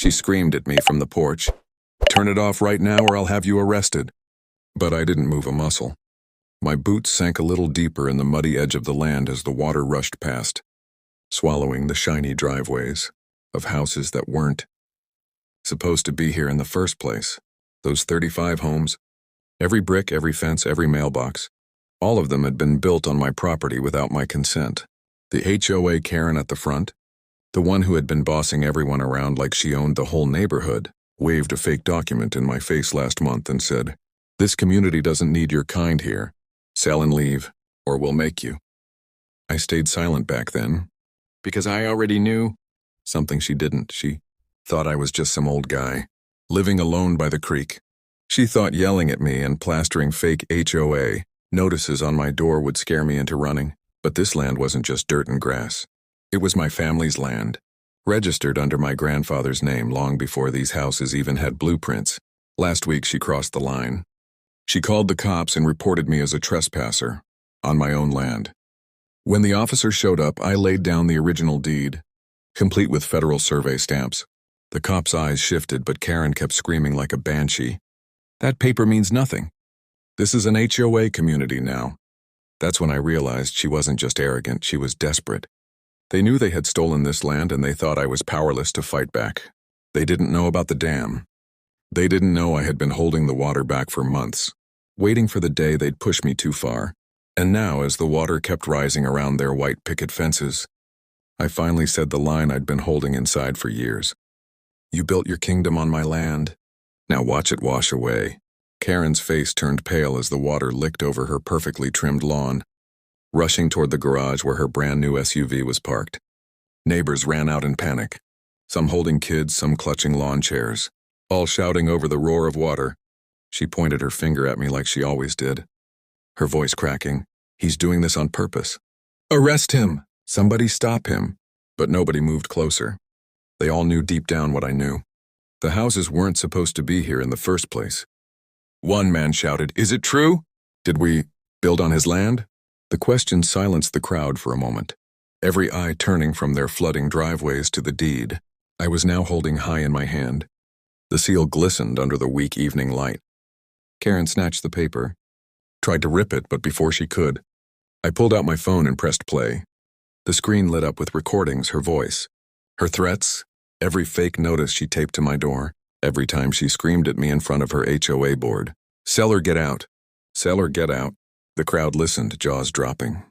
She screamed at me from the porch, "Turn it off right now or I'll have you arrested." But I didn't move a muscle. My boots sank a little deeper in the muddy edge of the land as the water rushed past, swallowing the shiny driveways of houses that weren't supposed to be here in the first place. Those 35 homes, every brick, every fence, every mailbox, all of them had been built on my property without my consent. The HOA Karen at the front, the one who had been bossing everyone around like she owned the whole neighborhood, waved a fake document in my face last month and said, "This community doesn't need your kind here. Sell and leave, or we'll make you." I stayed silent back then, because I already knew something she didn't. She thought I was just some old guy, living alone by the creek. She thought yelling at me and plastering fake HOA notices on my door would scare me into running. But this land wasn't just dirt and grass. It was my family's land, registered under my grandfather's name long before these houses even had blueprints. Last week she crossed the line. She called the cops and reported me as a trespasser on my own land. When the officer showed up, I laid down the original deed, complete with federal survey stamps. The cop's eyes shifted, but Karen kept screaming like a banshee, "That paper means nothing. This is an HOA community now." That's when I realized she wasn't just arrogant, she was desperate. They knew they had stolen this land and they thought I was powerless to fight back. They didn't know about the dam. They didn't know I had been holding the water back for months, waiting for the day they'd push me too far. And now, as the water kept rising around their white picket fences, I finally said the line I'd been holding inside for years. "You built your kingdom on my land. Now watch it wash away." Karen's face turned pale as the water licked over her perfectly trimmed lawn, rushing toward the garage where her brand-new SUV was parked. Neighbors ran out in panic, some holding kids, some clutching lawn chairs, all shouting over the roar of water. She pointed her finger at me like she always did, her voice cracking. "He's doing this on purpose. Arrest him! Somebody stop him!" But nobody moved closer. They all knew deep down what I knew. The houses weren't supposed to be here in the first place. One man shouted, "Is it true? Did we build on his land?" The question silenced the crowd for a moment, every eye turning from their flooding driveways to the deed I was now holding high in my hand. The seal glistened under the weak evening light. Karen snatched the paper, tried to rip it, but before she could, I pulled out my phone and pressed play. The screen lit up with recordings, her voice, her threats, every fake notice she taped to my door. Every time she screamed at me in front of her HOA board, "Sell or get out! Sell or get out!" The crowd listened, jaws dropping.